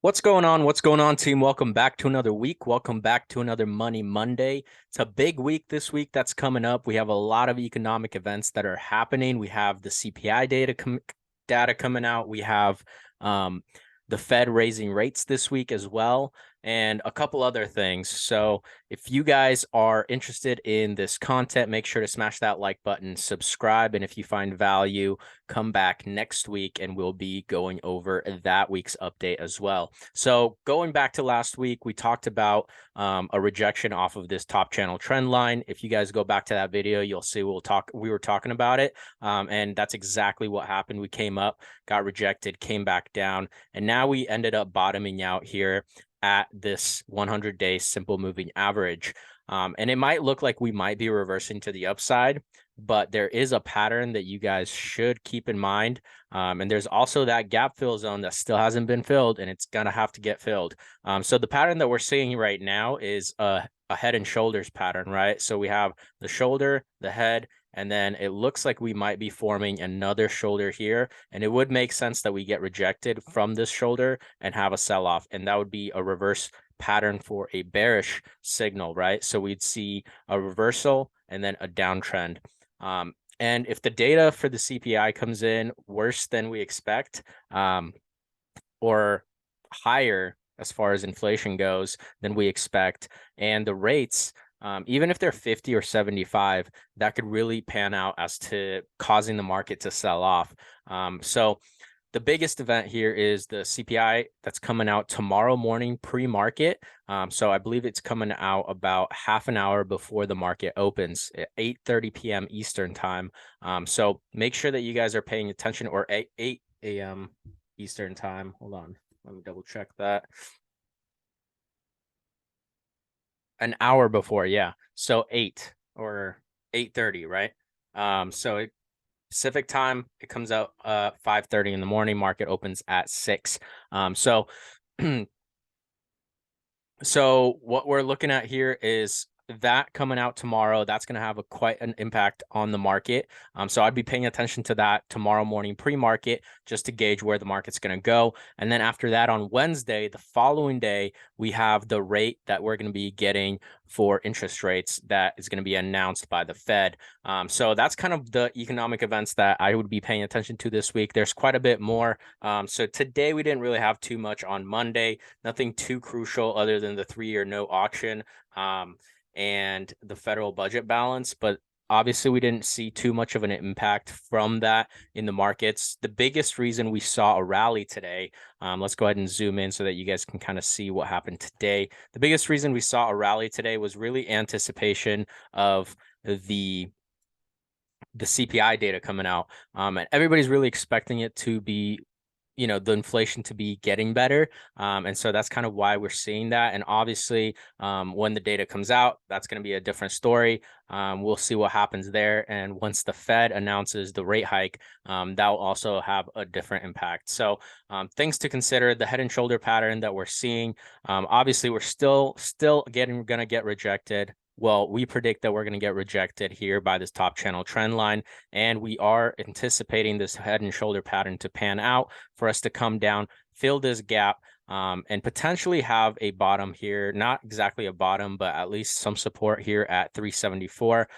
What's going on? What's going on, team? Welcome back to another week. Welcome back to another Money Monday. It's a big week this week that's coming up. We have a lot of economic events that are happening. We have the CPI data coming out. We have um, the Fed raising rates this week as well, and a couple other things. So if you guys are interested in this content, make sure to smash that like button, subscribe, and if you find value, come back next week and we'll be going over that week's update as well. So going back to last week, we talked about a rejection off of this top channel trend line. If you guys go back to that video, you'll see we were talking about it. And that's exactly what happened. We came up, got rejected, came back down, and now we ended up bottoming out here at this 100-day simple moving average. And it might look like we might be reversing to the upside, but there is a pattern that you guys should keep in mind. And there's also that gap fill zone that still hasn't been filled, and it's going to have to get filled. So the pattern that we're seeing right now is a head and shoulders pattern, right? So we have the shoulder, the head, and then it looks like we might be forming another shoulder here. And it would make sense that we get rejected from this shoulder and have a sell-off. And that would be a reverse pattern for a bearish signal, right? So we'd see a reversal and then a downtrend. And if the data for the CPI comes in worse than we expect, or higher as far as inflation goes than we expect, and the rates, even if they're 50 or 75, that could really pan out as to causing the market to sell off. So the biggest event here is the CPI that's coming out tomorrow morning pre-market. So I believe it's coming out about half an hour before the market opens at 8:30 p.m. Eastern time. So make sure that you guys are paying attention, or 8 a.m. Eastern time. Hold on, let me double check that. An hour before, yeah. So 8 or 8:30, right? So Pacific time, it comes out 5:30 in the morning. Market opens at 6. So so what we're looking at here is that coming out tomorrow. That's going to have quite an impact on the market. So I'd be paying attention to that tomorrow morning pre-market just to gauge where the market's going to go. And then after that, on Wednesday, the following day, we have the rate that we're going to be getting for interest rates that is going to be announced by the Fed. So that's kind of the economic events that I would be paying attention to this week. There's quite a bit more. So today we didn't really have too much on Monday, nothing too crucial other than the 3-year note auction and the federal budget balance. But obviously, we didn't see too much of an impact from that in the markets. The biggest reason we saw a rally today, let's go ahead and zoom in so that you guys can kind of see what happened today. The biggest reason we saw a rally today was really anticipation of the CPI data coming out. And everybody's really expecting it to be, the inflation to be getting better. And so that's kind of why we're seeing that. And obviously, when the data comes out, that's going to be a different story. We'll see what happens there. And once the Fed announces the rate hike, that will also have a different impact. So things to consider: the head and shoulder pattern that we're seeing. Obviously, we're still going to get rejected. Well, we predict that we're going to get rejected here by this top channel trend line, and we are anticipating this head and shoulder pattern to pan out for us to come down, fill this gap, and potentially have a bottom here. Not exactly a bottom, but at least some support here at 374.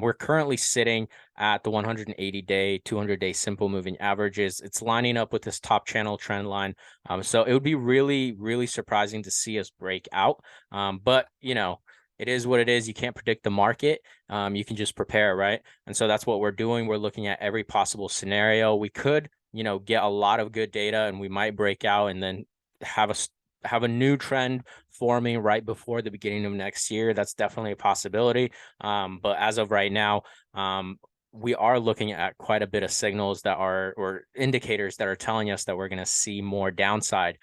We're currently sitting at the 180-day, 200-day simple moving averages. It's lining up with this top channel trend line. So it would be really, really surprising to see us break out. But, it is what it is. You can't predict the market. You can just prepare, right? And so that's what we're doing. We're looking at every possible scenario. We could, get a lot of good data, and we might break out and then have a new trend forming right before the beginning of next year. That's definitely a possibility. But as of right now, we are looking at quite a bit of signals or indicators that are telling us that we're going to see more downside.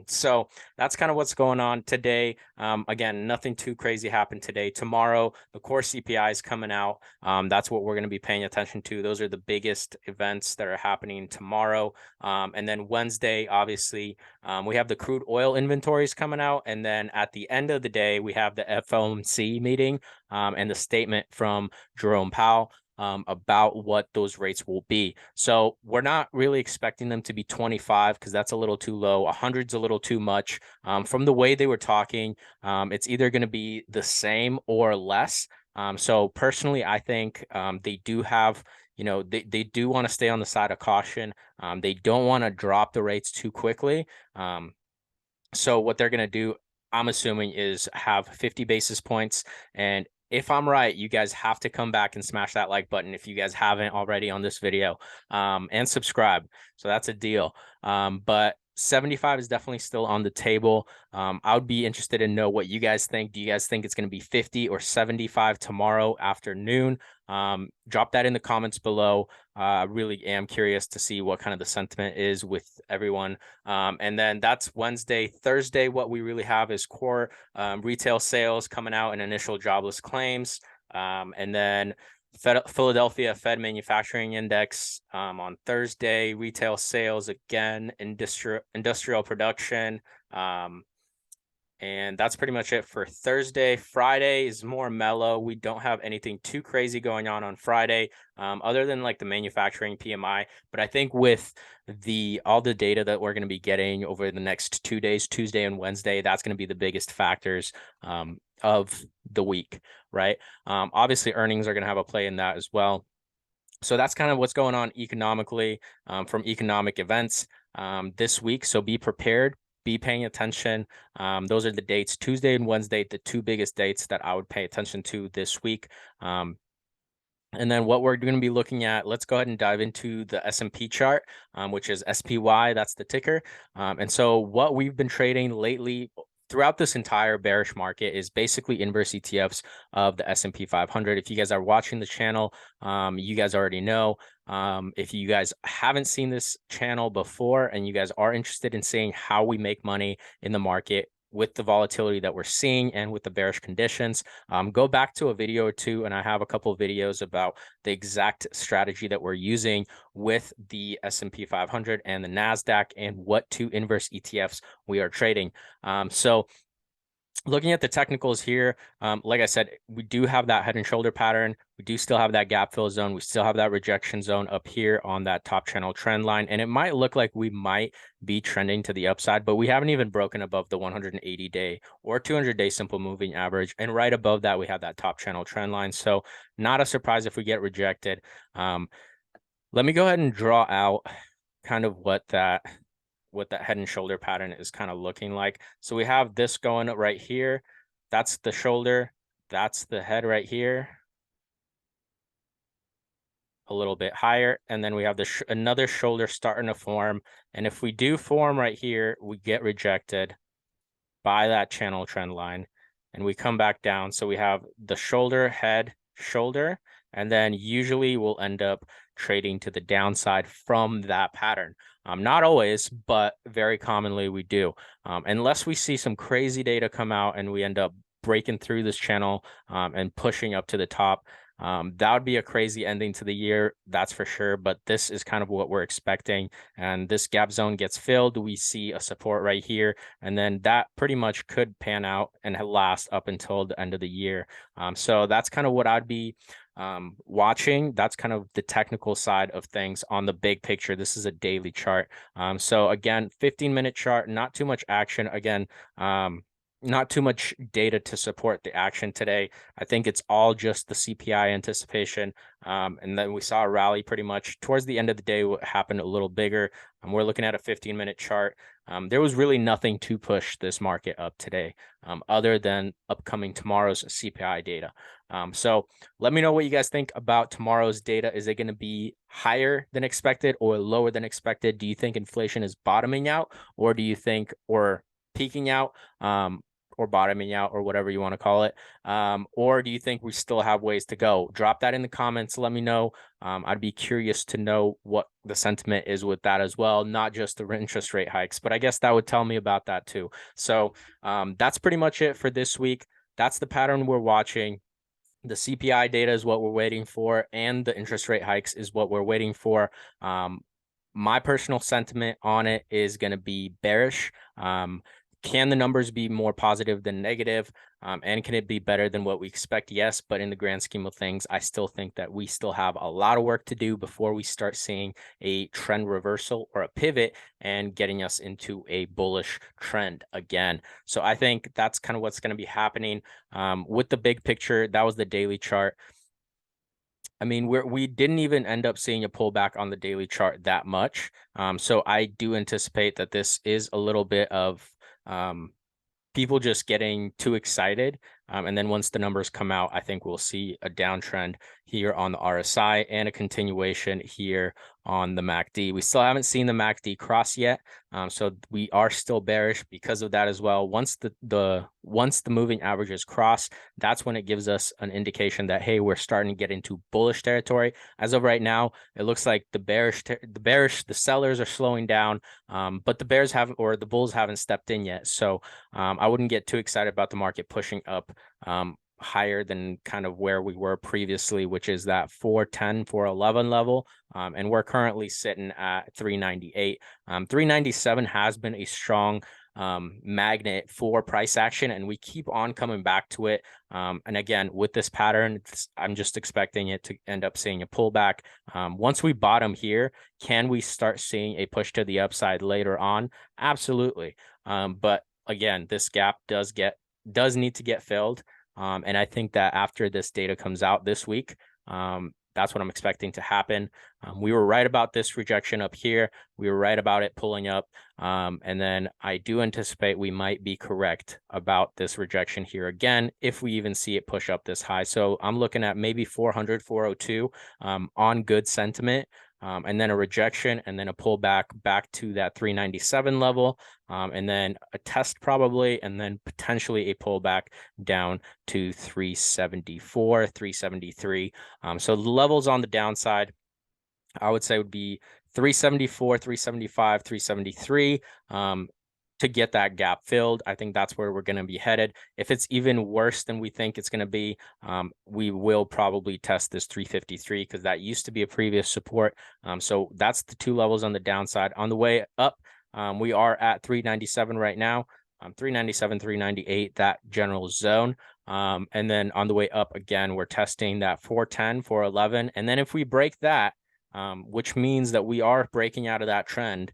So that's kind of what's going on today. Again, nothing too crazy happened today. Tomorrow, the core CPI is coming out. That's what we're going to be paying attention to. Those are the biggest events that are happening tomorrow. And then Wednesday, obviously, we have the crude oil inventories coming out. And then at the end of the day, we have the FOMC meeting and the statement from Jerome Powell. about what those rates will be. So we're not really expecting them to be 25 because that's a little too low. 100's a little too much. From the way they were talking, it's either going to be the same or less. So personally, I think they do have, they do want to stay on the side of caution. They don't want to drop the rates too quickly. So what they're going to do, I'm assuming, is have 50 basis points. And if I'm right, you guys have to come back and smash that like button if you guys haven't already on this video, and subscribe. So that's a deal. But 75 is definitely still on the table. I would be interested to know what you guys think. Do you guys think it's going to be 50 or 75 tomorrow afternoon? Drop that in the comments below. I really am curious to see what kind of the sentiment is with everyone. And then that's Wednesday. Thursday, what we really have is core retail sales coming out and initial jobless claims. And then Philadelphia Fed Manufacturing Index on Thursday, retail sales again, industrial production. And that's pretty much it for Thursday. Friday is more mellow. We don't have anything too crazy going on Friday, other than like the manufacturing PMI. But I think with all the data that we're going to be getting over the next 2 days, Tuesday and Wednesday, that's going to be the biggest factors of the week, right? Obviously, earnings are going to have a play in that as well. So that's kind of what's going on economically from economic events this week. So be prepared. Be paying attention. Those are the dates, Tuesday and Wednesday, the two biggest dates that I would pay attention to this week. And then what we're going to be looking at, let's go ahead and dive into the S&P chart, which is SPY. That's the ticker. And so what we've been trading lately throughout this entire bearish market is basically inverse ETFs of the S&P 500. If you guys are watching the channel, you guys already know. If you guys haven't seen this channel before and you guys are interested in seeing how we make money in the market with the volatility that we're seeing and with the bearish conditions, go back to a video or two, and I have a couple of videos about the exact strategy that we're using with the S&P 500 and the NASDAQ and what two inverse ETFs we are trading. So looking at the technicals here, like I said, we do have that head and shoulder pattern. We do still have that gap fill zone. We still have that rejection zone up here on that top channel trend line. And it might look like we might be trending to the upside, but we haven't even broken above the 180-day or 200-day simple moving average. And right above that, we have that top channel trend line. So not a surprise if we get rejected. Let me go ahead and draw out kind of what that head and shoulder pattern is kind of looking like. So we have this going right here. That's the shoulder. That's the head right here. A little bit higher. And then we have another shoulder starting to form. And if we do form right here, we get rejected by that channel trend line. And we come back down. So we have the shoulder, head, shoulder. And then usually we'll end up trading to the downside from that pattern. Not always, but very commonly we do. Unless we see some crazy data come out and we end up breaking through this channel and pushing up to the top. That would be a crazy ending to the year, that's for sure. But this is kind of what we're expecting. And this gap zone gets filled. We see a support right here. And then that pretty much could pan out and last up until the end of the year. So that's kind of what I'd be watching. That's kind of the technical side of things on the big picture. This is a daily chart. So again, 15-minute chart, not too much action. Again, not too much data to support the action today. I think it's all just the CPI anticipation. And then we saw a rally pretty much towards the end of the day. What happened a little bigger. We're looking at a 15-minute chart. There was really nothing to push this market up today other than upcoming tomorrow's CPI data. So let me know what you guys think about tomorrow's data. Is it going to be higher than expected or lower than expected? Do you think inflation is bottoming out, or do you think, or peaking out, or bottoming out, or whatever you want to call it? Or do you think we still have ways to go? Drop that in the comments. Let me know. I'd be curious to know what the sentiment is with that as well, not just the interest rate hikes, but I guess that would tell me about that too. So that's pretty much it for this week. That's the pattern we're watching. The CPI data is what we're waiting for, and the interest rate hikes is what we're waiting for. My personal sentiment on it is going to be bearish. can the numbers be more positive than negative? And can it be better than what we expect? Yes, but in the grand scheme of things, I still think that we still have a lot of work to do before we start seeing a trend reversal or a pivot and getting us into a bullish trend again. So I think that's kind of what's going to be happening. With the big picture, that was the daily chart. I mean, we didn't even end up seeing a pullback on the daily chart that much. So I do anticipate that this is a little bit of people just getting too excited. And then once the numbers come out, I think we'll see a downtrend here on the RSI and a continuation here on the MACD. We still haven't seen the MACD cross yet. So we are still bearish because of that as well. Once the moving averages cross, that's when it gives us an indication that, hey, we're starting to get into bullish territory. As of right now, it looks like the sellers are slowing down, but the bulls haven't stepped in yet. So I wouldn't get too excited about the market pushing up higher than kind of where we were previously, which is that 410, 411 level. And we're currently sitting at 398. 397 has been a strong magnet for price action, and we keep on coming back to it. And again, with this pattern, I'm just expecting it to end up seeing a pullback. Once we bottom here, can we start seeing a push to the upside later on? Absolutely. But again, this gap does need to get filled. And I think that after this data comes out this week, that's what I'm expecting to happen. We were right about this rejection up here. We were right about it pulling up. And then I do anticipate we might be correct about this rejection here again, if we even see it push up this high. So I'm looking at maybe 400, 402 on good sentiment. And then a rejection, and then a pullback back to that 397 level, and then a test probably, and then potentially a pullback down to 374, 373. So the levels on the downside, I would say, would be 374, 375, 373. To get that gap filled. I think that's where we're going to be headed. If it's even worse than we think it's going to be, we will probably test this 353, because that used to be a previous support. So that's the two levels on the downside. On the way up, we are at 397 right now. 397, 398, that general zone. And then on the way up again, we're testing that 410, 411. And then if we break that, which means that we are breaking out of that trend.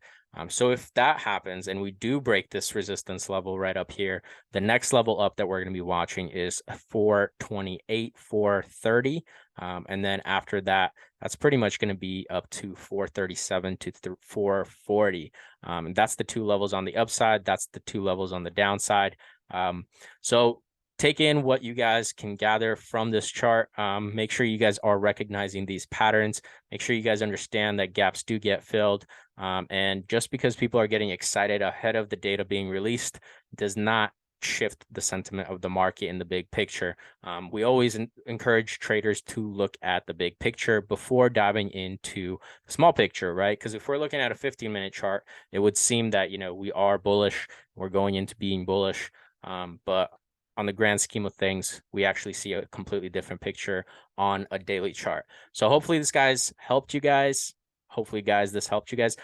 So if that happens and we do break this resistance level right up here, the next level up that we're going to be watching is 428, 430. And then after that, that's pretty much going to be up to 437 to 440. And that's the two levels on the upside. That's the two levels on the downside. So take in what you guys can gather from this chart. Make sure you guys are recognizing these patterns. Make sure you guys understand that gaps do get filled. And just because people are getting excited ahead of the data being released does not shift the sentiment of the market in the big picture. We always encourage traders to look at the big picture before diving into the small picture, right? Because if we're looking at a 15-minute chart, it would seem that, we are bullish. We're going into being bullish. But on the grand scheme of things, we actually see a completely different picture on a daily chart. So hopefully this helped you guys. Hopefully this helped you guys.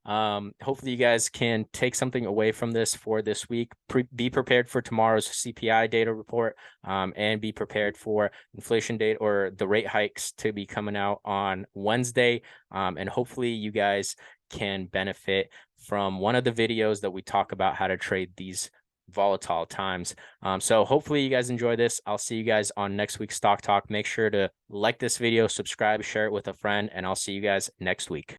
Hopefully you guys can take something away from this for this week. Be prepared for tomorrow's CPI data report, and be prepared for inflation data or the rate hikes to be coming out on Wednesday. And hopefully you guys can benefit from one of the videos that we talk about how to trade these volatile times. So hopefully you guys enjoy this. I'll see you guys on next week's Stock Talk. Make sure to like this video, subscribe, share it with a friend, and I'll see you guys next week.